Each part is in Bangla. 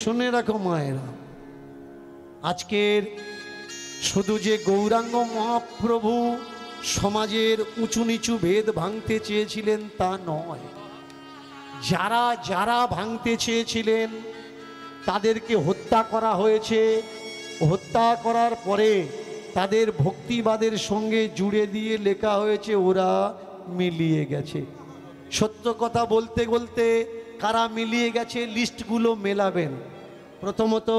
শুনে রাখো মায়েরা, আজকের শুধু যে গৌরাঙ্গ মহাপ্রভু সমাজের উঁচু নিচু ভেদ ভাঙতে চেয়েছিলেন তা নয়, যারা যারা ভাঙতে চেয়েছিলেন তাদেরকে হত্যা করা হয়েছে। হত্যা করার পরে তাদের ভক্তিবাদের সঙ্গে জুড়ে দিয়ে লেখা হয়েছে ওরা মিলিয়ে গেছে। সত্য কথা বলতে বলতে কারা মিলিয়ে গেছে লিস্টগুলো মেলাবেন। প্রথমত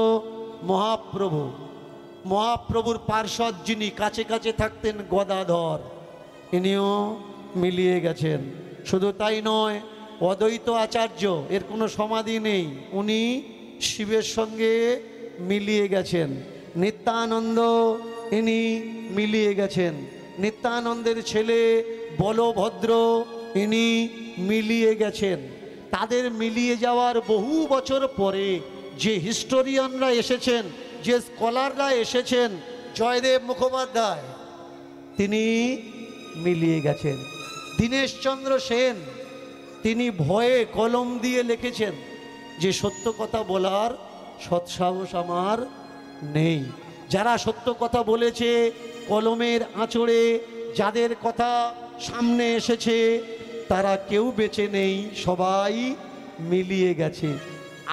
মহাপ্রভুর পার্ষদ যিনি কাছে কাছে থাকতেন গদাধর, ইনিও মিলিয়ে গেছেন। শুধু তাই নয়, অদ্বৈত আচার্য, এর কোনো সমাধি নেই, উনি শিবের সঙ্গে মিলিয়ে গেছেন। নিত্যানন্দ ইনি মিলিয়ে গেছেন। নিত্যানন্দের ছেলে বলভদ্র ইনি মিলিয়ে গেছেন। তাদের মিলিয়ে যাওয়ার বহু বছর পরে যে হিস্টোরিয়ানরা এসেছেন, যে স্কলাররা এসেছেন, জয়দেব মুখোপাধ্যায় তিনি মিলিয়ে গেছেন। দীনেশচন্দ্র সেন তিনি ভয়ে কলম দিয়ে লিখেছেন যে সত্য কথা বলার সৎসাহস আমার নেই। যারা সত্য কথা বলেছে কলমের আঁচড়ে, যাদের কথা সামনে এসেছে তারা কেউ বেঁচে নেই, সবাই মিলিয়ে গেছে।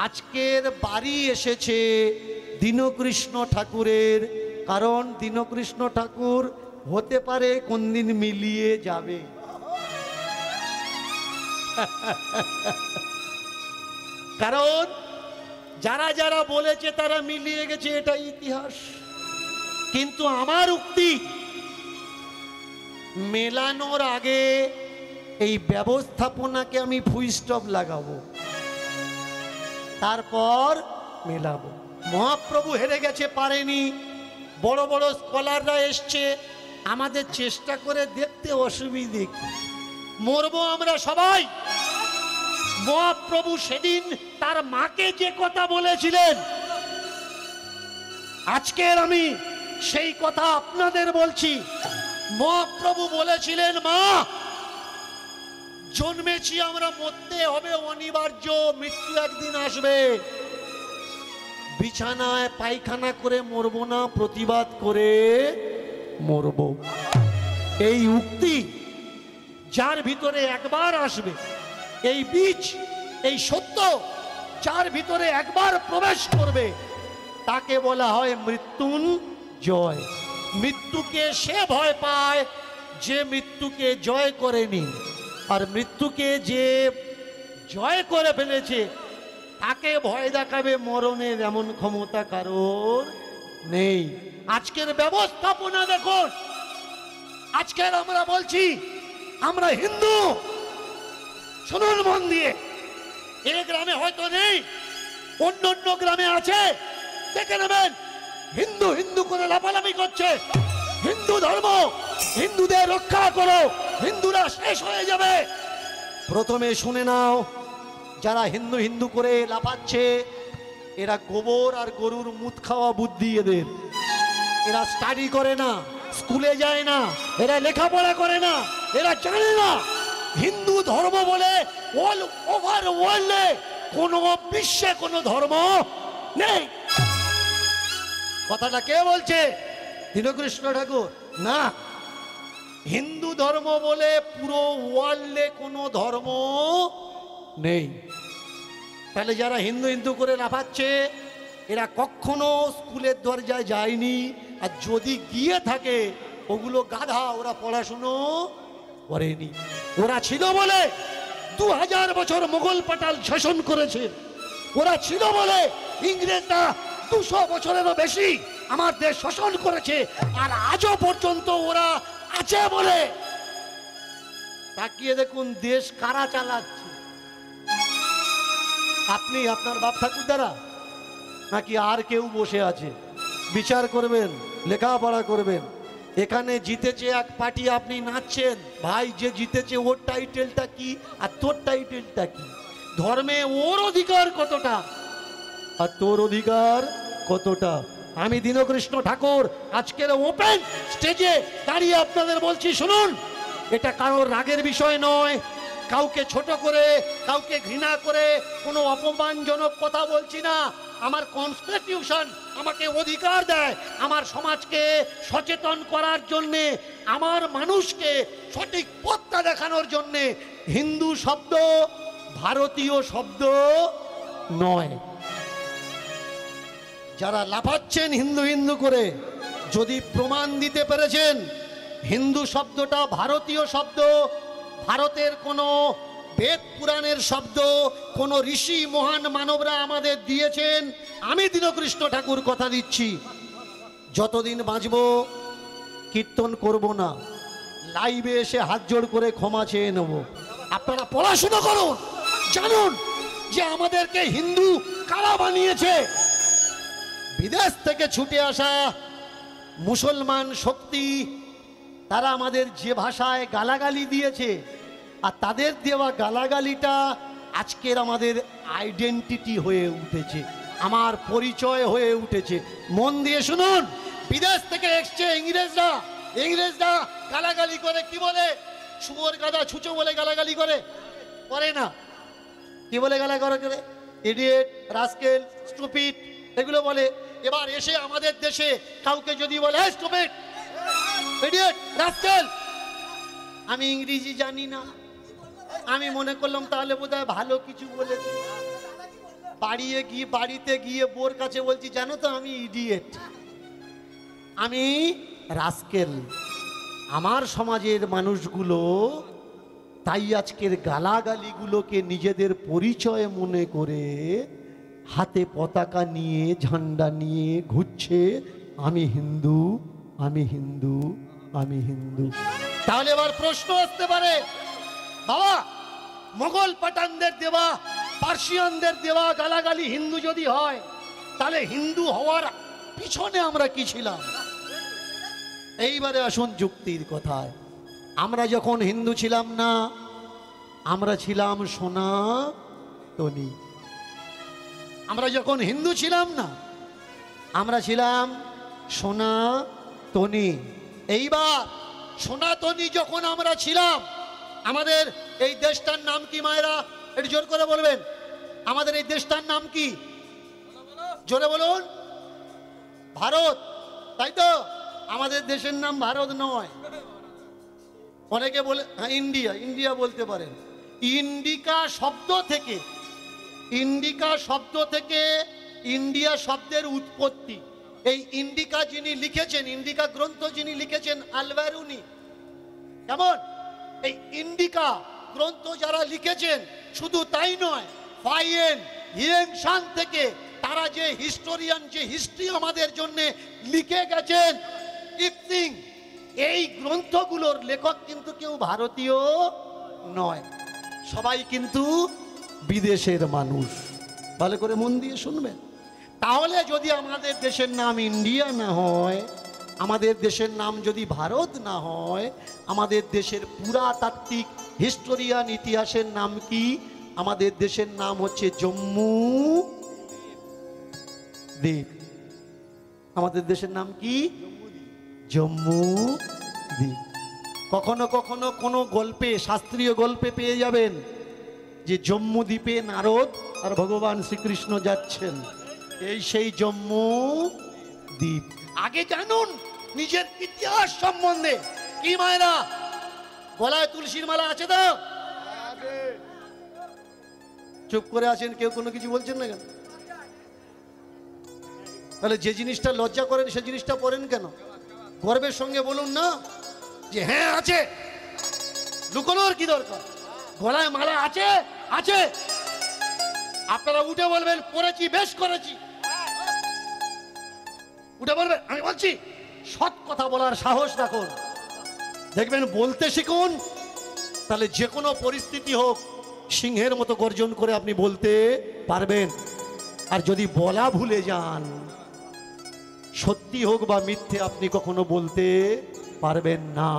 আজকের বাড়ি এসেছে দীনকৃষ্ণ ঠাকুরের, কারণ দীনকৃষ্ণ ঠাকুর হতে পারে কোনদিন মিলিয়ে যাবে। কারণ যারা যারা বলেছে তারা মিলিয়ে গেছে, এটা ইতিহাস। কিন্তু আমার উক্তি, মেলানোর আগে এই ব্যবস্থাপনাকে আমি ফুল স্টপ লাগাবো, তারপর মেলাবো। মহাপ্রভু হেরে গেছে, পারেনি। বড় বড় স্কলাররা এসছে, আমাদের চেষ্টা করে দেখতে অসুবিধে কি? মরবো আমরা সবাই। মহাপ্রভু সেদিন তার মাকে যে কথা বলেছিলেন, আজকের আমি সেই কথা আপনাদের বলছি। মহাপ্রভু বলেছিলেন, মা জন্মেছি আমরা, মরতে হবে অনিবার্য, মৃত্যু একদিন আসবে। বিছানায় পায়খানা করে মরবো না, প্রতিবাদ করে মরব। এই উক্তি যার ভিতরে একবার আসবে, এই বীজ, এই সত্য যার ভিতরে একবার প্রবেশ করবে, তাকে বলা হয় মৃত্যুঞ্জয়। মৃত্যুকে সে ভয় পায় যে মৃত্যুকে জয় করেনি, আর মৃত্যুকে যে জয় করে ফেলেছে তাকে ভয় দেখাবে মরণের এমন ক্ষমতা কারোর নেই। আজকের ব্যবস্থাপনা দেখুন। আজকের আমরা বলছি আমরা হিন্দু, শুনুন মন দিয়ে, এই গ্রামে হয়তো নেই, অন্য অন্য গ্রামে আছে, দেখে নেবেন। হিন্দু হিন্দু করে লাফালাফি করছে। হিন্দু ধর্ম, হিন্দুদের রক্ষা করো, হিন্দুরা শেষ হয়ে যাবে। প্রথমে শুনে নাও, যারা হিন্দু হিন্দু করে লাফাচ্ছে এরা গোবর আর গরুর মুত খাওয়া বুদ্ধি এদের। এরা স্টাডি করে না, স্কুলে যায় না, এরা লেখাপড়া করে না, এরা জানে না হিন্দু ধর্ম বলে অল ওভার ওয়ার্ল্ডে কোনো বিশ্বে কোনো ধর্ম নেই। কথাটা কে বলছে? দীনকৃষ্ণ ঠাকুর না। হিন্দু ধর্ম বলে পুরো ওয়ার্ল্ডে কোনো ধর্ম নেই। তাহলে যারা হিন্দু হিন্দু করে লাফাচ্ছে এরা কখনো স্কুলের দরজায় যায়নি, আর যদি গিয়ে থাকে ওগুলো গাধা, ওরা পড়াশুনো করেনি। ওরা ছিল বলে 2000 বছর মোগল পাটাল শাসন করেছে। ওরা ছিল বলে ইংরেজরা 200 বছরেরও বেশি আমার দেশ শাসন করেছে, আর আজও পর্যন্ত ওরা আছে বলে তাকিয়ে দেখুন দেশ কারা চালাচ্ছে। আপনি, আপনার বাপ ঠাকুর দ্বারা, নাকি আর কেউ বসে আছে? বিচার করবেন, লেখাপড়া করবেন। এখানে জিতেছে এক পার্টি, আপনি নাচছেন। ভাই যে জিতেছে ওর টাইটেলটা কি আর তোর টাইটেলটা কি? ধর্মে ওর অধিকার কতটা আর তোর অধিকার কতটা? আমি দীনকৃষ্ণ ঠাকুর আজকের ওপেন স্টেজে দাঁড়িয়ে আপনাদের বলছি, শুনুন, এটা কারোর রাগের বিষয় নয়, কাউকে ছোট করে, কাউকে ঘৃণা করে কোনো অপমানজনক কথা বলছি না। আমার কনস্টিটিউশন আমাকে অধিকার দেয় আমার সমাজকে সচেতন করার জন্যে, আমার মানুষকে সঠিক পথটা দেখানোর জন্যে। হিন্দু শব্দ ভারতীয় শব্দ নয়। যারা লাফাচ্ছেন হিন্দু হিন্দু করে, যদি প্রমাণ দিতে পেরেছেন হিন্দু শব্দটা ভারতীয় শব্দ, ভারতের কোনো বেদ পুরাণের শব্দ, কোন ঋষি মহান মানবরা আমাদের দিয়েছেন, আমি দীনকৃষ্ণ ঠাকুর কথা দিচ্ছি যতদিন বাঁচব কীর্তন করব না, লাইভে এসে হাত জোড় করে ক্ষমা চেয়ে নেব। আপনারা পড়াশোনা করুন, জানুন যে আমাদেরকে হিন্দু কারা বানিয়েছে। বিদেশ থেকে ছুটে আসা মুসলমান শক্তি, তারা আমাদের যে ভাষায় গালাগালি দিয়েছে, আর তাদের দেওয়া গালাগালিটা আজকের আমাদের আইডেন্টিটি হয়ে উঠেছে, আমার পরিচয় হয়ে উঠেছে। মন দিয়ে শুনুন, বিদেশ থেকে এসছে ইংরেজরা, ইংরেজরা গালাগালি করে, কি বলে? শুয়োর গাদা ছুঁচো বলে গালাগালি করে, করে না? কি বলে গালাগালি করে? ইডিয়েট, রাস্কেল, স্টুপিড, এগুলো বলে। এবার এসে আমাদের দেশে কাউকে যদি বলে স্টুপিড, ইডিয়েট, রাস্কেল, আমি ইংরেজি জানি না, আমি মনে করলাম তাহলে বোধহয় ভালো কিছু বলেছি। বাড়িতে গিয়ে বোর কাছে বলছি, জানো তো আমি ইডিয়েট, আমি রাস্কেল। আমার সমাজের মানুষগুলো তাই আজকের গালাগালিগুলোকে নিজেদের পরিচয় মনে করে হাতে পতাকা নিয়ে, ঝান্ডা নিয়ে ঘুরছে, আমি হিন্দু, আমি হিন্দু, আমি হিন্দু। তাহলে এবার প্রশ্ন আসতে পারে, বাবা মোগল পাঠানদের দেওয়া, পার্সিয়ানদের দেওয়া গালাগালি হিন্দু যদি হয়, তাহলে হিন্দু হওয়ার পিছনে আমরা কি ছিলাম? এইবারে আসুন যুক্তির কথায়। আমরা যখন হিন্দু ছিলাম না, আমরা ছিলাম সনাতনী। আমরা যখন হিন্দু ছিলাম না, আমরা ছিলাম সনাতনী। এইবার সনাতনী যখন আমরা ছিলাম, আমাদের এই দেশটার নাম কি মায়েরা? একটু জোর করে বলবেন, আমাদের এই দেশটার নাম কি? জোরে বলুন। ভারত, তাই তো? আমাদের দেশের নাম ভারত নয়, অনেকে বলে হ্যাঁ ইন্ডিয়া, ইন্ডিয়া বলতে পারেন। ইন্ডিকা শব্দ থেকে, ইন্ডিকা শব্দ থেকে ইন্ডিয়া শব্দের উৎপত্তি। এই ইন্ডিকা যিনি লিখেছেন, ইন্ডিকা গ্রন্থ যিনি লিখেছেন, আলবারুনি। কেমন? এই ইন্ডিকা গ্রন্থ যারা লিখেছেন, শুধু তাই নয়, ফাইয়েন হিয়েংশান থেকে তারা যে হিস্টোরিয়ান, যে হিস্ট্রি আমাদের জন্য লিখে গেছেন, ইপসিং, এই গ্রন্থগুলোর লেখক কিন্তু কেউ ভারতীয় নয়, সবাই কিন্তু বিদেশের মানুষ। ভালো করে মন দিয়ে শুনবেন। তাহলে যদি আমাদের দেশের নাম ইন্ডিয়া না হয়, আমাদের দেশের নাম যদি ভারত না হয়, আমাদের দেশের পুরাতাত্ত্বিক হিস্টোরিয়ান ইতিহাসের নাম কি? আমাদের দেশের নাম হচ্ছে জম্মু দ্বীপ। আমাদের দেশের নাম কি? জম্মু দ্বীপ। কখনো কখনো কোনো গল্পে, শাস্ত্রীয় গল্পে পেয়ে যাবেন যে জম্মু দ্বীপে নারদ আর ভগবান শ্রীকৃষ্ণ যাচ্ছেন, এই সেই জম্মু দ্বীপ। আগে জানুন নিজের ইতিহাস সম্বন্ধে। কি মায়েরা, গলায় তুলসীর মালা আছে তো? চুপ করে আছেন, কেউ কোনো কিছু বলছেন না কেন? তাহলে যে জিনিসটা লজ্জা করেন সে জিনিসটা পড়েন কেন? গর্বের সঙ্গে বলুন না যে হ্যাঁ আছে, লুকোনোর কি দরকার? গলায় মালা আছে, আছে। আপনারা উঠে বলবেন পড়েছি, বেশ করেছি। উঠে বলবেন আমি বলছি। সৎ কথা বলার সাহস রাখুন, দেখবেন বলতে শিখুন, তাহলে যে কোনো পরিস্থিতি হোক সিংহের মতো গর্জন করে আপনি বলতে পারবেন। আর যদি বলা ভুলে যান, সত্যি হোক বা মিথ্যে, আপনি কখনো বলতে পারবেন না।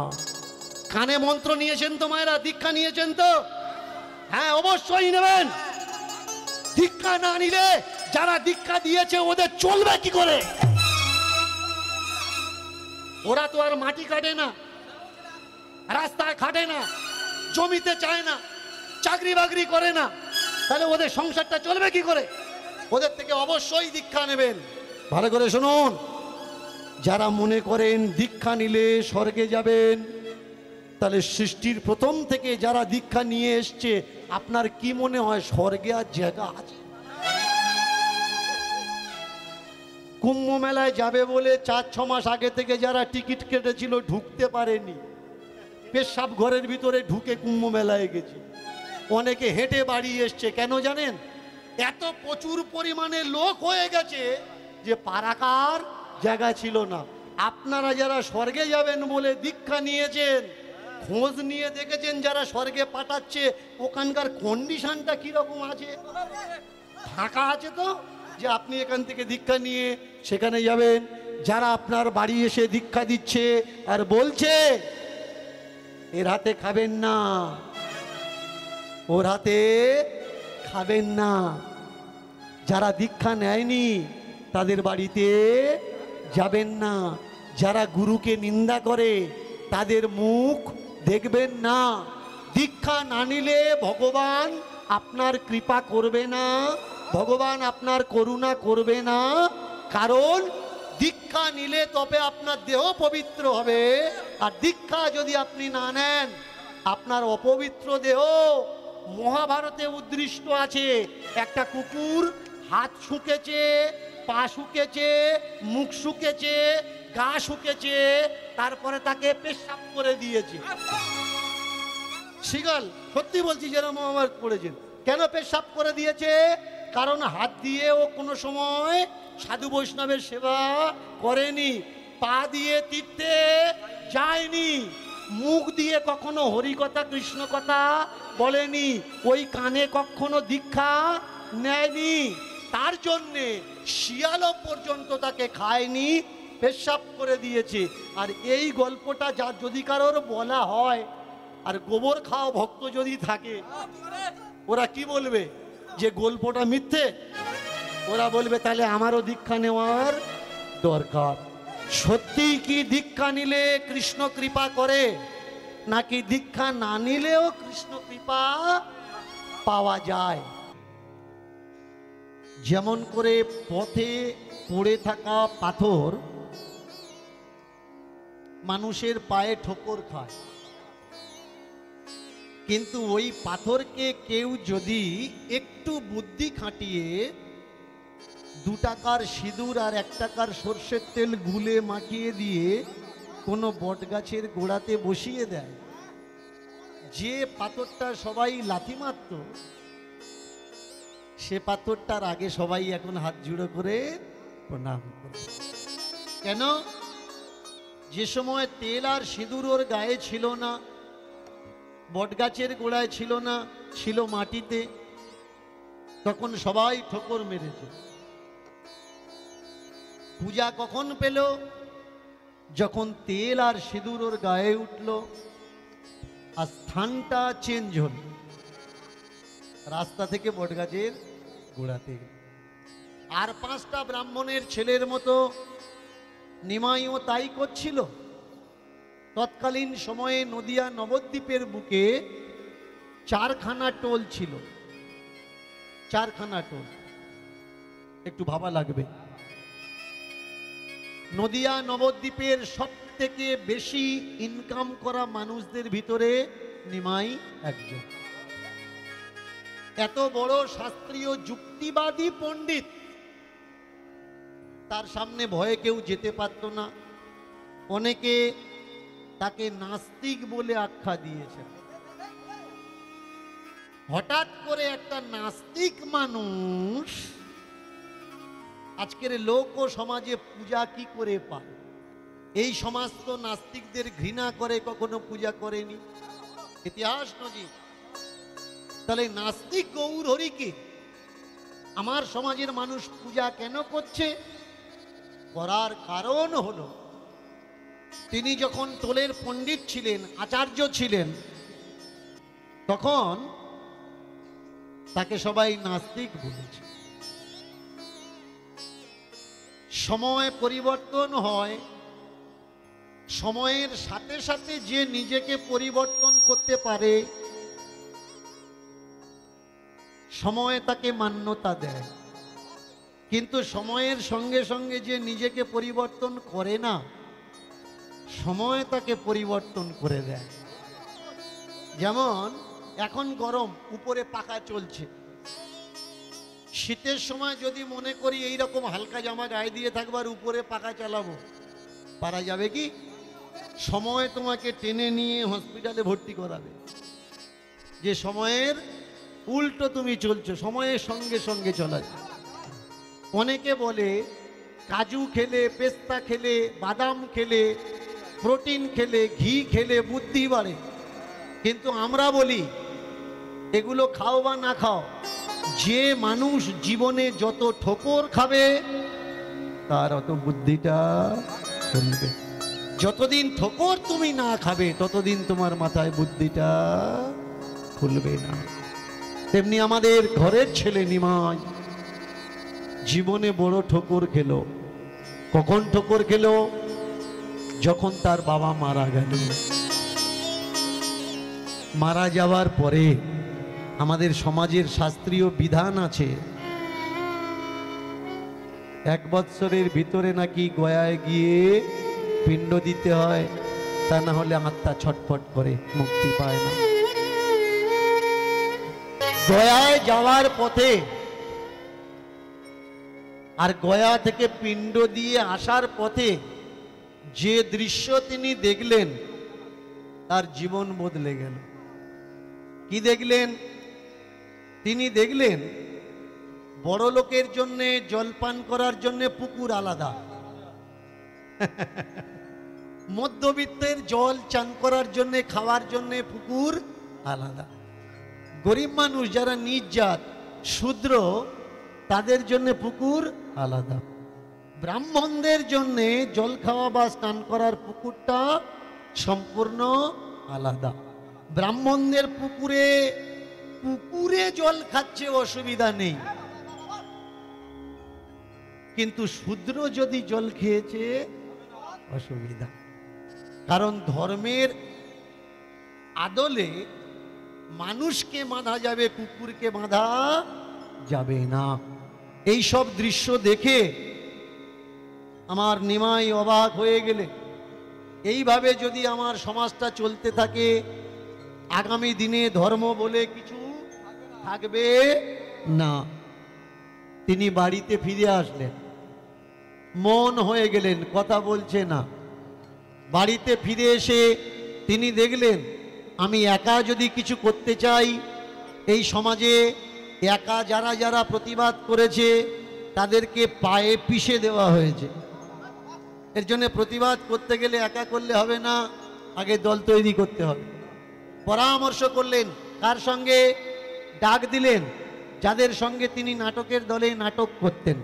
কানে মন্ত্র নিয়েছেন তো মায়েরা? দীক্ষা নিয়েছেন তো? হ্যাঁ, অবশ্যই নেবেন। দীক্ষা না নিলে যারা দীক্ষা দিয়েছে ওদের চলবে কি করে? ওরা তো আর মাটি কাটে না, রাস্তায় খাটে না, জমিতে চায় না, চাকরি বাকরি করে না, তাহলে ওদের সংসারটা চলবে কি করে? ওদের থেকে অবশ্যই দীক্ষা নেবেন। ভালো করে শুনুন, যারা মনে করেন দীক্ষা নিলে স্বর্গে যাবেন, তাহলে সৃষ্টির প্রথম থেকে যারা দীক্ষা নিয়ে এসছে, আপনার কি মনে হয় স্বর্গে আর জায়গা আছে? কুম্ভ মেলায় যাবে বলে 4-6 মাস আগে থেকে যারা টিকিট কেটেছিল ঢুকতে পারেনি, পেশাব ঘরের ভিতরে ঢুকে কুম্ভ মেলায় গেছে। অনেকে হেঁটে বাড়ি এসছে। কেন জানেন? এত প্রচুর পরিমাণে লোক হয়ে গেছে যে পারাকার জায়গা ছিল না। আপনারা যারা স্বর্গে যাবেন বলে দীক্ষা নিয়েছেন, খোঁজ নিয়ে দেখেছেন যারা স্বর্গে পাঠাচ্ছে ওখানকার কন্ডিশনটা কিরকম আছে? ফাঁকা আছে তো, যে আপনি এখান থেকে দীক্ষা নিয়ে সেখানে যাবেন। যারা আপনার বাড়ি এসে দীক্ষা দিচ্ছে আর বলছে এর হাতে খাবেন না, ওর হাতে খাবেন না, যারা দীক্ষা নেয়নি তাদের বাড়িতে যাবেন না, যারা গুরুকে নিন্দা করে তাদের মুখ দেখবেন না। দীক্ষা না নিলে ভগবান আপনার কৃপা করবে না, ভগবান আপনার করুণা করবে না। কারণ দীক্ষা নিলে তবে আপনার দেহ পবিত্র হবে, আর দীক্ষা যদি আপনি না নেন আপনার অপবিত্র দেহ। মহাভারতে উদ্দৃষ্ট আছে, একটা কুকুর হাত শুকেছে, পা শুকেছে, মুখ শুকেছে, গা শুকেছে, তারপরে তাকে পেশাব করে দিয়েছে। শিগাল সত্যি বলছি, যারা মহাভারত পড়েছেন। কেন পেশাব করে দিয়েছে? কারণ হাত দিয়ে ও কোনো সময় সাধু বৈষ্ণবের সেবা করেনি, পা দিয়ে তীর্থে যায়নি, মুখ দিয়ে কখনো হরিকথা কৃষ্ণ কথা বলেনি, ওই কানে কখনো দীক্ষা নেয়নি। তার জন্যে শিয়ালও পর্যন্ত তাকে খায়নি, পেশাব করে দিয়েছে। আর এই গল্পটা যা যদি কারোর বলা হয়, আর গোবর খাওয়া ভক্ত যদি থাকে, ওরা কি বলবে? যে গল্পটা মিথ্যে। ওরা বলবে তাহলে আমারও দীক্ষা নেওয়ার দরকার। সত্যি কি দীক্ষা নিলে কৃষ্ণ কৃপা করে, নাকি দীক্ষা না নিলেও কৃষ্ণ কৃপা পাওয়া যায়? যেমন করে পথে পড়ে থাকা পাথর মানুষের পায়ে ঠোকর খায়, কিন্তু ওই পাথরকে কেউ যদি একটু বুদ্ধি খাটিয়ে 2 টাকার সিঁদুর আর 1 টাকার সর্ষের তেল গুলে মাখিয়ে দিয়ে কোনো বটগাছের গোড়াতে বসিয়ে দেয়, যে পাথরটা সবাই লাথি মারত, সে পাথরটার আগে সবাই এখন হাত জুড়ো করে প্রণাম করে। কেন? যে সময় তেল আর সিঁদুর ওর গায়ে ছিল না, বটগাছের গোড়ায় ছিল না, ছিল মাটিতে, তখন সবাই ঠোকর মেরেছে। পূজা কখন পেল? যখন তেল আর সিঁদুর ওর গায়ে উঠল আর স্থানটা চেঞ্জ হল, রাস্তা থেকে বটগাছের গোড়াতে। আর 5টা ব্রাহ্মণের ছেলের মতো নিমাইও তাই করছিল। তৎকালীন সময়ে নদিয়া নবদ্বীপের বুকে 4খানা টোল ছিল। 4খানা টোল, একটু ভাবা লাগবে। নদিয়া নবদ্বীপের সব থেকে বেশি ইনকাম করা মানুষদের ভিতরে নিমাই একজন। এত বড় শাস্ত্রীয় যুক্তিবাদী পণ্ডিত, তার সামনে ভয়ে কেউ যেতে পারত না। অনেকে তাকে নাস্তিক বলে আখ্যা দিয়েছে। হঠাৎ করে একটা নাস্তিক মানুষ আজকের লোক ও সমাজে পূজা কি করে পায়? এই সমাজ তো নাস্তিকদের ঘৃণা করে, কখনো পূজা করেনি, ইতিহাস নজির। তাহলে নাস্তিক গৌর হরিকে আমার সমাজের মানুষ পূজা কেন করছে? করার কারণ হলো, তিনি যখন টোলের পণ্ডিত ছিলেন, আচার্য ছিলেন, তখন তাকে সবাই নাস্তিক বলেছে। সময় পরিবর্তন হয়, সময়ের সাথে সাথে যে নিজেকে পরিবর্তন করতে পারে, সময় তাকে মান্যতা দেয়। কিন্তু সময়ের সঙ্গে সঙ্গে যে নিজেকে পরিবর্তন করে না, সময় তাকে পরিবর্তন করে দেয়। যেমন এখন গরম, উপরে পাখা চলছে, শীতের সময় যদি মনে করি এই রকম হালকা জামা গায়ে দিয়ে থাকবার উপরে পাখা চালাবো, পারা যাবে কি? সময় তোমাকে টেনে নিয়ে হসপিটালে ভর্তি করাবে, যে সময়ের উল্টো তুমি চলছো, সময়ের সঙ্গে সঙ্গে চলা যায়। অনেকে বলে কাজু খেলে, পেস্তা খেলে, বাদাম খেলে, প্রোটিন খেলে, ঘি খেলে বুদ্ধি বাড়ে। কিন্তু আমরা বলি এগুলো খাও বা না খাও, যে মানুষ জীবনে যত ঠোকর খাবে তার অত বুদ্ধিটা চলবে। যতদিন ঠোকর তুমি না খাবে ততদিন তোমার মাথায় বুদ্ধিটা খুলবে না। তেমনি আমাদের ঘরের ছেলে নিমাই জীবনে বড় ঠোকর খেলো। কখন ঠোকর খেলো? যখন তার বাবা মারা গেল। মারা যাওয়ার পরে আমাদের সমাজের শাস্ত্রীয় বিধান আছে, 1 বৎসরের ভিতরে নাকি গয়ায় গিয়ে পিণ্ড দিতে হয়, তা না হলে আত্মা ছটফট করে, মুক্তি পায় না। গয়ায় যাওয়ার পথে আর গয়া থেকে পিণ্ড দিয়ে আসার পথে যে দৃশ্য তিনি দেখলেন তার জীবন বদলে গেল। কি দেখলেন? তিনি দেখলেন বড় লোকের জন্য জলপান করার জন্য পুকুর আলাদা, মধ্যবিত্তের জল চান করার জন্য, খাওয়ার জন্য পুকুর আলাদা, গরিব মানুষ যারা নিজ জাত শূদ্র তাদের জন্য পুকুর আলাদা, ব্রাহ্মণদের জন্য জল খাওয়া বা স্নান করার পুকুরটা সম্পূর্ণ আলাদা। ব্রাহ্মণদের পুকুরে জল খাচ্ছে অসুবিধা নেই, কিন্তু শূদ্র যদি জল খেয়েছে অসুবিধা। কারণ ধর্মের আদলে মানুষকে বাঁধা যাবে, কুকুরকে বাঁধা যাবে না। এই সব দৃশ্য দেখে আমার নিমাই অবাক হয়ে গেলে, এইভাবে যদি আমার সমাজটা চলতে থাকে আগামী দিনে ধর্ম বলে কিছু থাকবে না। তিনি বাড়িতে ফিরে আসলেন, মন হয়ে গেলেন, কথা বলছে না। বাড়িতে ফিরে এসে তিনি দেখলেন আমি একা যদি কিছু করতে চাই, এই সমাজে একা যারা যারা প্রতিবাদ করেছে তাদেরকে পায়ে পিষে দেওয়া হয়েছে। এর জন্য প্রতিবাদ করতে গেলে একা করলে হবে না, আগে দল তৈরি করতে হবে। পরামর্শ করলেন, কার সঙ্গে? ডাক দিলেন যাদের সঙ্গে তিনি নাটকের দলে নাটক করতেন।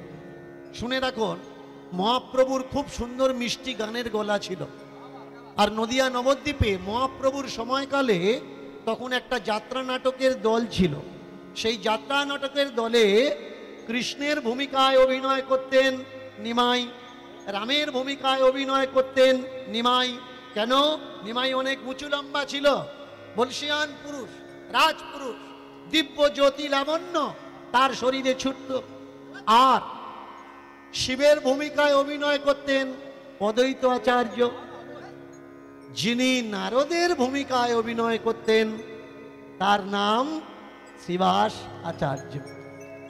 শুনে রাখুন, মহাপ্রভুর খুব সুন্দর মিষ্টি গানের গলা ছিল। আর নদিয়া নবদ্বীপে মহাপ্রভুর সময়কালে তখন একটা যাত্রা নাটকের দল ছিল। সেই যাত্রা নাটকের দলে কৃষ্ণের ভূমিকায় অভিনয় করতেন নিমাই, রামের ভূমিকায় অভিনয় করতেন নিমাই। কেন? নিমাই অনেক উঁচু লম্বা ছিল, বলশিয়ান পুরুষ, রাজপুরুষ, দিব্য জ্যোতি লাবণ্য তার শরীরে ছুটত। আর শিবের ভূমিকায় অভিনয় করতেন অদ্বৈত আচার্য। যিনি নারদের ভূমিকায় অভিনয় করতেন তার নাম শ্রীবাস আচার্য।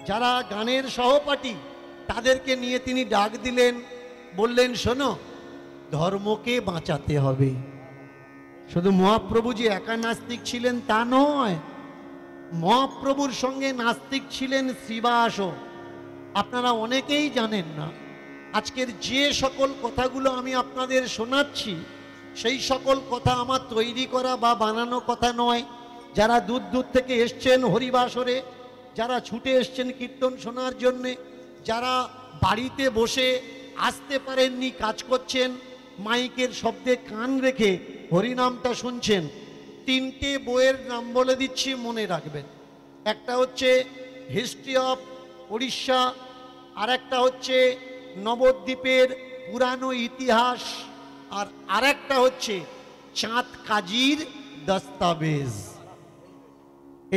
যারা গানের সহপাঠী তাদেরকে নিয়ে তিনি ডাক দিলেন, বললেন শোনো, ধর্মকে বাঁচাতে হবে। শুধু মহাপ্রভু যে একা নাস্তিক ছিলেন তা নয়, মহাপ্রভুর সঙ্গে নাস্তিক ছিলেন শ্রীবাসও। আপনারা অনেকেই জানেন না, আজকের যে সকল কথাগুলো আমি আপনাদের শোনাচ্ছি সেই সকল কথা আমার তৈরি করা বা বানানো কথা নয়। যারা দূর দূর থেকে এসছেন হরিবাসরে, যারা ছুটে এসছেন কীর্তন শোনার জন্যে, যারা বাড়িতে বসে আসতে পারেননি, কাজ করছেন, মাইকের শব্দে কান রেখে হরিনামটা শুনছেন, 3টে বইয়ের নাম বলে দিচ্ছি, মনে রাখবেন। একটা হচ্ছে হিস্ট্রি অফ উড়িষ্যা, আর একটা হচ্ছে নবদ্বীপের পুরানো ইতিহাস, আর আরেকটা হচ্ছে চাঁদ কাজীর দস্তাবেজ।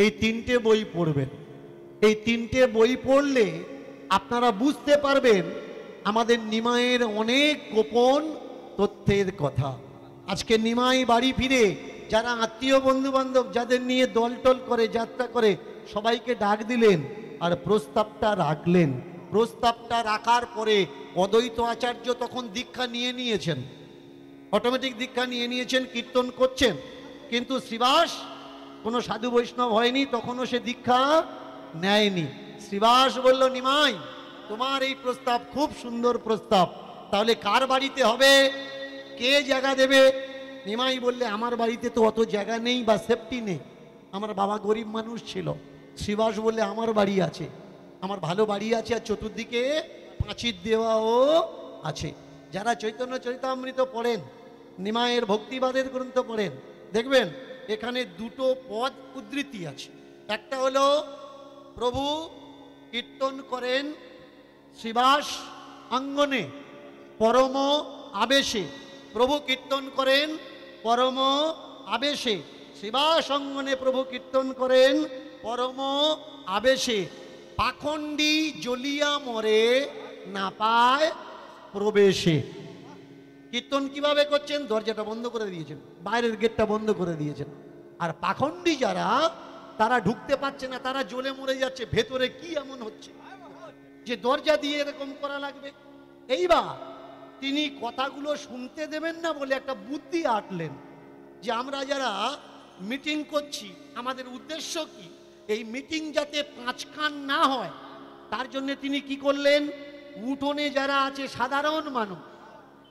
এই 3টে বই পড়বেন। এই 3টে বই পড়লে আপনারা বুঝতে পারবেন আমাদের নিমাইয়ের অনেক গোপন তথ্যের কথা। আজকে নিমাই বাড়ি ফিরে যারা আত্মীয় বন্ধু বান্ধব যাদের নিয়ে দলটল করে যাত্রা করে সবাইকে ডাক দিলেন আর প্রস্তাবটা রাখলেন। প্রস্তাবটা রাখার পরে অদ্বৈত আচার্য তখন দীক্ষা নিয়ে নিয়েছেন, অটোমেটিক দীক্ষা নিয়ে নিয়েছেন, কীর্তন করছেন। কিন্তু শ্রীবাস কোনো সাধু বৈষ্ণব হয়নি, তখনও সে দীক্ষা নেয়নি। শ্রীবাস বলল, নিমাই তোমার এই প্রস্তাব খুব সুন্দর প্রস্তাব, তাহলে কার বাড়িতে হবে, কে জায়গা দেবে? নিমাই বললে, আমার বাড়িতে তো অত জায়গা নেই বা সেফটি নেই, আমার বাবা গরিব মানুষ ছিল। শ্রীবাস বললে, আমার বাড়ি আছে, আমার ভালো বাড়ি আছে, আর চতুর্দিকে পাঁচির দেওয়াও আছে। যারা চৈতন্য চরিতামৃত পড়েন, নিমাইয়ের ভক্তিবাদের গ্রন্থ পড়েন, দেখবেন এখানে দুটো পদ উদ্ধৃতি আছে। একটা হলো প্রভু কীর্তন করেন শ্রীবাস অঙ্গনে পরম আবেশে, প্রভু কীর্তন করেন পরম আবেশে, শ্রীবাস অঙ্গনে প্রভু কীর্তন করেন পরম আবেশে। পাখণ্ডী জ্বলিয়া মরে না পায় প্রবেশে। কীর্তন কিভাবে করছেন? দরজাটা বন্ধ করে দিয়েছেন, বাইরের গেটটা বন্ধ করে দিয়েছেন। আর পাখণ্ডী যারা, তারা ঢুকতে পারছে না, তারা জ্বলে মরে যাচ্ছে। ভেতরে কি এমন হচ্ছে যে দরজা দিয়ে এরকম করা লাগবে? এইবার তিনি কথাগুলো শুনতে দেবেন না বলে একটা বুদ্ধি আঁটলেন যে আমরা যারা মিটিং করছি আমাদের উদ্দেশ্য কি, এই মিটিং যাতে পাঁচখান না হয় তার জন্য তিনি কি করলেন, উঠোনে যারা আছে সাধারণ মানুষ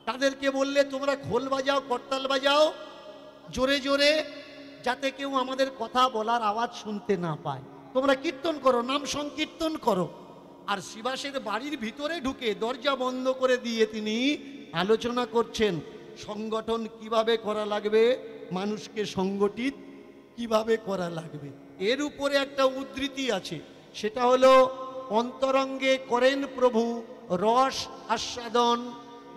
তাদেরকে বললে, তোমরা খোল বাজাও, করতাল বাজাও জোরে জোরে, যাতে কেউ আমাদের কথা বলার আওয়াজ শুনতে না পায়। তোমরা কীর্তন করো, নাম সংকীর্তন করো। আর শ্রীবাসের বাড়ির ভিতরে ঢুকে দরজা বন্ধ করে দিয়ে তিনি আলোচনা করছেন সংগঠন কিভাবে করা লাগবে, মানুষকে সংগঠিত কিভাবে করা লাগবে। এর উপরে একটা উদ্ধৃতি আছে, সেটা হলো অন্তরঙ্গে করেন প্রভু রস আস্বাদন,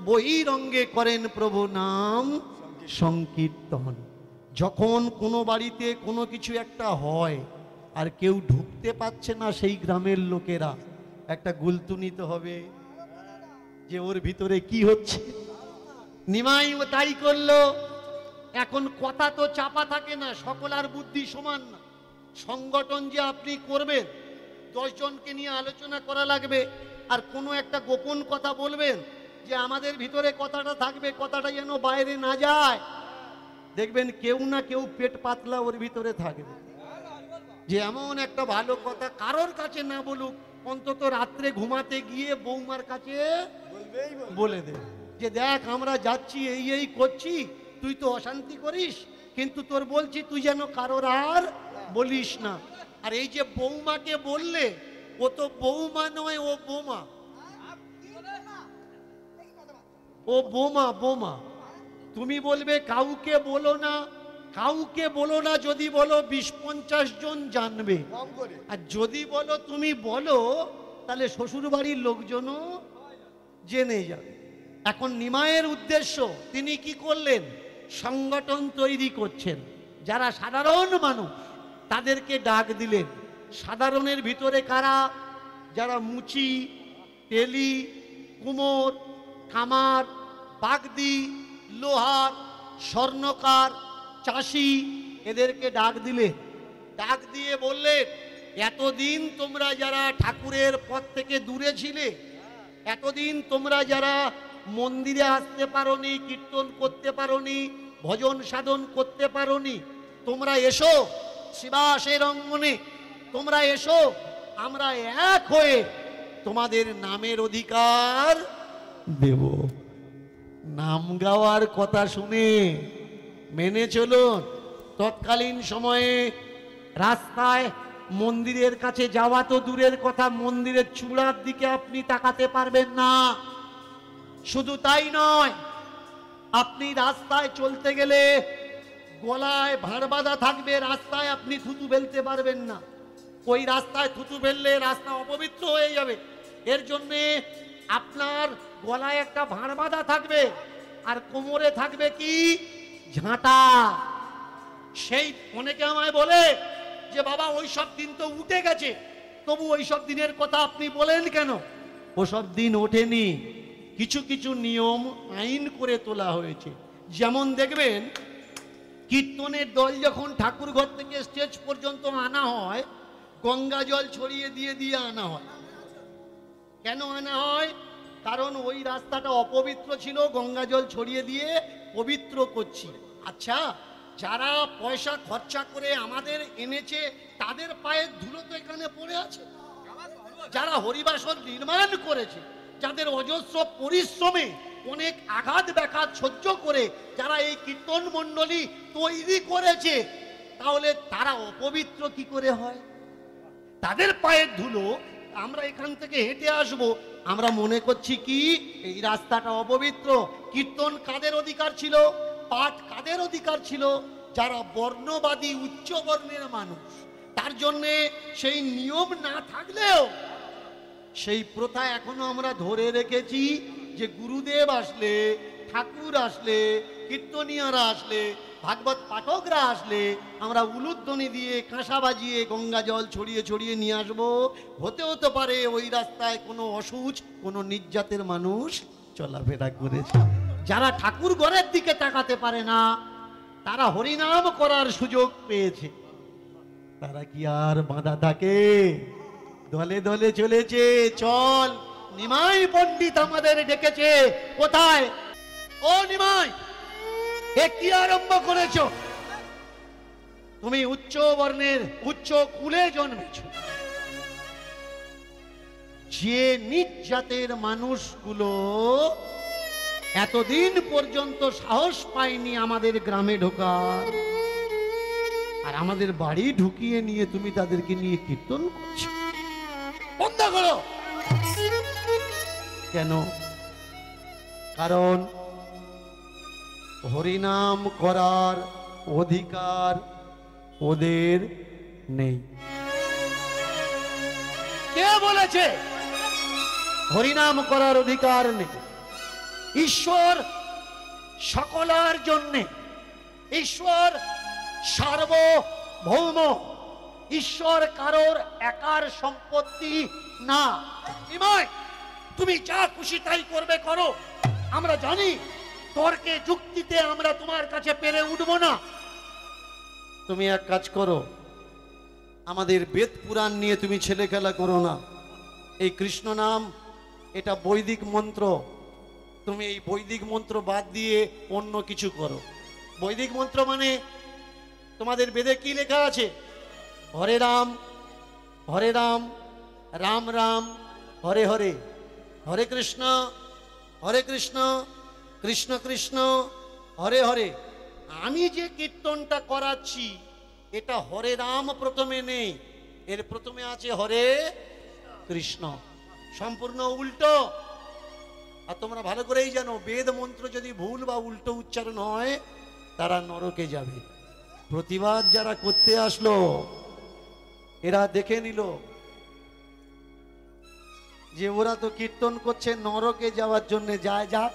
বহিরঙ্গে করেন প্রভু নাম সংকীর্তন। যখন কোনো বাড়িতে কোনো কিছু একটা হয় আর কেউ ঢুকতে পারছে না, সেই গ্রামের লোকেরা একটা গুলতুনিতে হবে যে ওর ভিতরে কি হচ্ছে। নিমাইও তাই করলো। এখন কথা তো চাপা থাকে না, সকলার বুদ্ধি সমান না। সংগঠন যে আপনি করবেন, 10 জনকে নিয়ে আলোচনা করা লাগবে, আর কোনো একটা গোপন কথা বলবেন যে আমাদের ভিতরে কথাটা থাকবে, কথাটা যেন বাইরে না যায়। দেখবেন কেউ না কেউ পেট পাতলা ওর ভিতরে থাকবে, যে এমন একটা ভালো কথা কারোর কাছে না বলুক, অন্তত রাত্রে ঘুমাতে গিয়ে বৌমার কাছে বলে দে যে দেখ আমরা যাচ্ছি, এই এই করছি, তুই তো অশান্তি করিস, কিন্তু তোর বলছি তুই যেন কারোর আর বলিস না। আর এই যে বৌমাকে বললে, ও তো বৌমা নয়, ও বোমা, ও বোমা বোমা। তুমি বলবে কাউকে বলো না, কাউকে বলো না, যদি বলো 20-50 জন জানবে, আর যদি বলো তুমি বলো তাহলে শ্বশুর বাড়ির লোকজনও জেনে যাবে। এখন নিমাইয়ের উদ্দেশ্য, তিনি কি করলেন, সংগঠন তৈরি করছেন। যারা সাধারণ মানুষ তাদেরকে ডাক দিলেন। সাধারণের ভিতরে কারা? যারা মুচি, তেলি, কুমোর, কামার, বাগদি, লোহার, স্বর্ণকার, চাষি, এদেরকে ডাক দিলে। ডাক দিয়ে বললেন, এতদিন তোমরা যারা ঠাকুরের পথ থেকে দূরে ছিলে, এতদিন তোমরা যারা মন্দিরে আসতে পারোনি, কীর্তন করতে পারোনি, ভজন সাধন করতে পারোনি, তোমরা এসো শ্রীবাসের অঙ্গনে, তোমরা এসো, আমরা এক হয়ে তোমাদের নামের অধিকার দেব। নাম গাওয়ার কথা শুনে মেনে চলুন। তৎকালীন সময়ে রাস্তায় মন্দিরের কাছে যাওয়া তো দূরের কথা, মন্দিরের চূড়ার দিকে আপনি তাকাতে পারবেন না। শুধু তাই নয়, আপনি রাস্তায় চলতে গেলে গলায় ভাঁড় বাঁধা থাকবে, রাস্তায় আপনি থুতু ফেলতে পারবেন না। ওই রাস্তায় থুতু ফেললে রাস্তা অপবিত্র হয়ে যাবে। এর জন্যে আপনার গলায় একটা ভাঁড় বাঁধা থাকবে, আর কোমরে থাকবে কি, ঝাঁটা। সেই অনেকে আমায় বলে যে বাবা ওই সব দিন তো উঠে গেছে, তবু ওইসব দিনের কথা আপনি বলেন কেন? ওসব দিন ওঠেনি, কিছু কিছু নিয়ম আইন করে তোলা হয়েছে। যেমন দেখবেন, কীর্তনের দল যখন ঠাকুর ঘর থেকে স্টেজ পর্যন্ত আনা হয়, গঙ্গা জল ছড়িয়ে দিয়ে দিয়ে আনা হয়। কেন আনা হয়? কারণ ওই রাস্তাটা অপবিত্র ছিল, গঙ্গা জল ছড়িয়ে দিয়ে পবিত্র করছি। আচ্ছা, যারা পয়সা খরচা করে আমাদের এনেছে তাদের পায়ের ধুলো তো এখানে পড়ে আছে। যারা হরিবাসর নির্মাণ করেছে, যাদের অজস্র পরিশ্রমে অনেক আঘাত ব্যাঘাত সহ্য করে যারা এই কীর্তন মণ্ডলী তৈরি করেছে, তাহলে তারা অপবিত্র কি করে হয়? তাদের পায়ের ধুলো আমরা এখান থেকে হেঁটে আসব, আমরা মনে করছি কি এই রাস্তাটা অপবিত্র। কীর্তন কাদের অধিকার ছিল? পাঠ কাদের অধিকার ছিল? যারা বর্ণবাদী উচ্চ বর্ণের মানুষ। তার জন্যে সেই নিয়ম না থাকলেও সেই প্রথা এখনো আমরা ধরে রেখেছি যে গুরুদেব আসলে, ঠাকুর আসলে, কীর্তনীয়রা আসলে, ভাগবত পাঠকরা আসলে আমরা উলুধ্বনি দিয়ে কাঁসা বাজিয়ে গঙ্গা জল ছড়িয়ে ছড়িয়ে নিয়ে আসবো। হতে হতে পারে ওই রাস্তায় কোনো অসুচ, কোনো নির্যাতের মানুষ চলাফেরা করেছে। যারা ঠাকুর ঘরের দিকে তাকাতে পারে না, তারা হরিনাম করার সুযোগ পেয়েছে, তারা কি আর বাঁধা থাকে? দলে দলে চলেছে। চল, নিমাই পণ্ডিত আমাদের ডেকেছে। কোথায়? ও নিমাই, এ কি আরম্ভ করেছ? তুমি উচ্চ বর্ণের উচ্চ কুলে জন্মেছ, যে নিজ জাতের মানুষগুলো এতদিন পর্যন্ত সাহস পায়নি আমাদের গ্রামে ঢোকার, আর আমাদের বাড়ি ঢুকিয়ে নিয়ে তুমি তাদেরকে নিয়ে কীর্তন করছো। বন্ধ করো। কেন? কারণ হরিনাম করার অধিকার ওদের নেই। কে বলেছে হরিনাম করার অধিকার নেই? ঈশ্বর সকলের জন্যে, ঈশ্বর সার্বভৌম, ঈশ্বর কারোর একার সম্পত্তি না। নিমাই, তুমি যা খুশি তাই করবে, করো। আমরা জানি তর্কে যুক্তিতে আমরা তোমার কাছে পেরে উঠবো না। তুমি এক কাজ করো, আমাদের বেদ পুরাণ নিয়ে তুমি ছেলে খেলা করো না। এই কৃষ্ণ নাম এটা বৈদিক মন্ত্র, তুমি এই বৈদিক মন্ত্র বাদ দিয়ে অন্য কিছু করো। বৈদিক মন্ত্র মানে তোমাদের বেদে কি লেখা আছে? হরে রাম, হরে রাম, রাম রাম, হরে হরে, হরে কৃষ্ণ, হরে কৃষ্ণ, কৃষ্ণ কৃষ্ণ, হরে হরে। আমি যে কীর্তনটা করাচ্ছি এটা হরে রাম প্রথমে নেই, এর প্রথমে আছে হরে কৃষ্ণ। সম্পূর্ণ উল্টো। আর তোমরা ভালো করেই জানো, বেদ মন্ত্র যদি ভুল বা উল্টো উচ্চারণ হয় তারা নরকে যাবে। প্রতিবাদ যারা করতে আসলো এরা দেখে নিল যে ওরা তো কীর্তন করছে নরকে যাওয়ার জন্য, যায় যাক।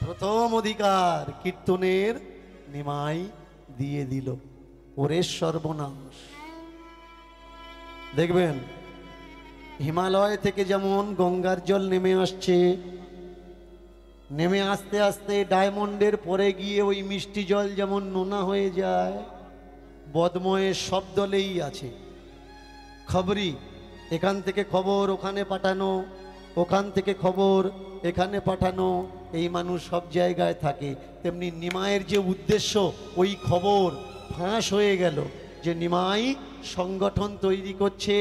প্রথম অধিকার কীর্তনের নিমাই দিয়ে দিল। ওরে সর্বনাশ। দেখবেন হিমালয় থেকে যেমন গঙ্গার জল নেমে আসছে, নেমে আস্তে আস্তে ডায়মন্ডের পরে গিয়ে ওই মিষ্টি জল যেমন নোনা হয়ে যায়, বদময়ের সব দলেই আছে খবরই। এখান থেকে খবর ওখানে পাঠানো, ওখান থেকে খবর এখানে পাঠানো, এই মানুষ সব জায়গায় থাকে। তেমনি নিমাইয়ের যে উদ্দেশ্য, ওই খবর ফাঁস হয়ে গেল যে নিমাই সংগঠন তৈরি করছে,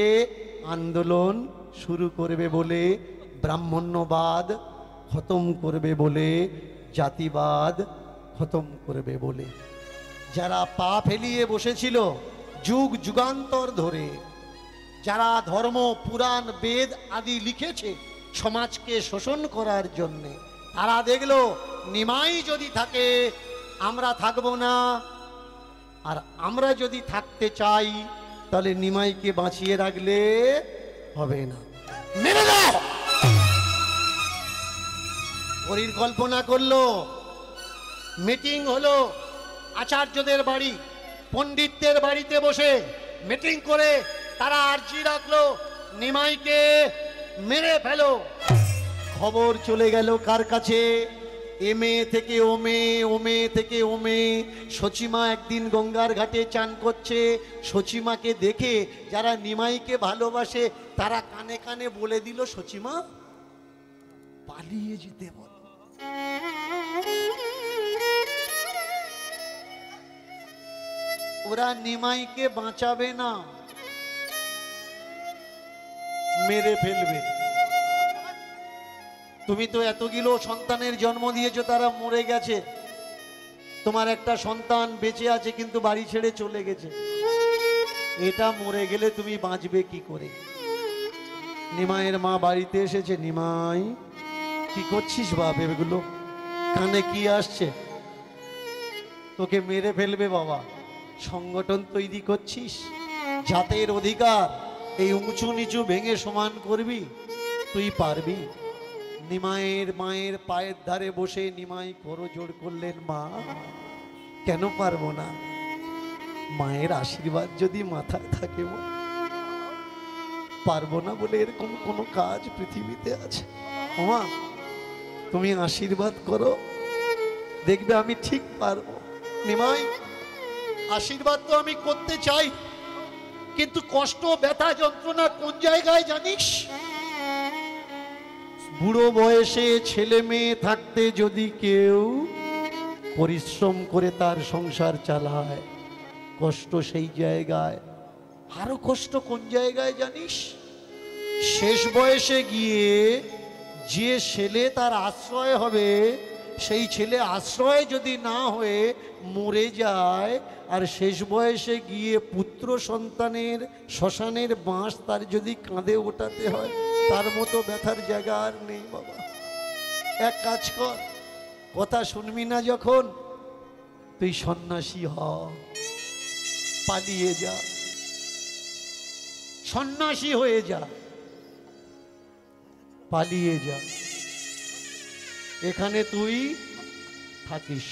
আন্দোলন শুরু করবে বলে, ব্রাহ্মণ্যবাদ খতম করবে বলে, জাতিবাদ খতম করবে বলে। যারা পা ফেলিয়ে বসেছিল যুগ যুগান্তর ধরে, যারা ধর্ম পুরাণ বেদ আদি লিখেছে সমাজকে শোষণ করার জন্যে, তারা দেখলো নিমাই যদি থাকে আমরা থাকবো না, আর আমরা যদি থাকতে চাই তাহলে নিমাইকে বাঁচিয়ে রাখলে হবে না, মেরে দাও। পরিকল্পনা করলো, মিটিং হলো আচার্যদের বাড়ি, পণ্ডিতদের বাড়িতে বসে মিটিং করে তারা আর্জি রাখলো নিমাইকে মেরে ফেলো। খবর চলে গেল কার কাছে? এমে থেকে ওমে, ওমে থেকে ওমে। সচিমা একদিন গঙ্গার ঘাটে চান করছে। সচিমাকে দেখে যারা নিমাইকে ভালোবাসে তারা কানে কানে বলে দিল, সচিমা পালিয়ে যেতে বল। ওরা নিমাইকে বাঁচাবে না, মেরে ফেলবে। তুমি তো এতগুলো সন্তানের জন্ম দিয়েছো, তারা মরে গেছে। তোমার একটা সন্তান বেঁচে আছে কিন্তু বাড়ি ছেড়ে চলে গেছে। এটা মরে গেলে তুমি বাঁচবে কি করে? নিমাইয়ের মা বাড়িতে এসেছে। নিমাই, কি করছিস বাপ? এগুলো কানে কি আসছে? তোকে মেরে ফেলবে বাবা। সংগঠন তৈরি করছিস, জাতের অধিকার এই উঁচু নিচু ভেঙে সমান করবি, তুই পারবি? নিমাইয়ের মায়ের পায়ের ধারে বসে নিমাই করজোড় করলেন, মা কেন পারবো না? মায়ের আশীর্বাদ যদি মাথায় থাকে, পারবো না বলে এরকম কোনো কাজ পৃথিবীতে আছে? মা তুমি আশীর্বাদ করো, দেখবে আমি ঠিক পারবো। নিমাই, আশীর্বাদ তো আমি করতে চাই, কিন্তু কষ্ট ব্যথা যন্ত্রণা কোন জায়গায় জানিস? বুড়ো বয়সে ছেলে মেয়ে থাকতে যদি কেউ পরিশ্রম করে তার সংসার চালায়, কষ্ট সেই জায়গায়। আরো কষ্ট কোন জায়গায় জানিস? শেষ বয়সে গিয়ে যে ছেলে তার আশ্রয় হবে, সেই ছেলে আশ্রয় যদি না হয়ে মরে যায়, আর শেষ বয়সে গিয়ে পুত্র সন্তানের শ্মশানের বাঁশ তার যদি কাঁধে ওঠাতে হয়, তার মতো ব্যথার জায়গা আর নেই বাবা। এক কাজ কর, কথা শুনবি না যখন, তুই সন্ন্যাসী হ, পালিয়ে যা, সন্ন্যাসী হয়ে যা, পালিয়ে যা। এখানে তুই থাকিস।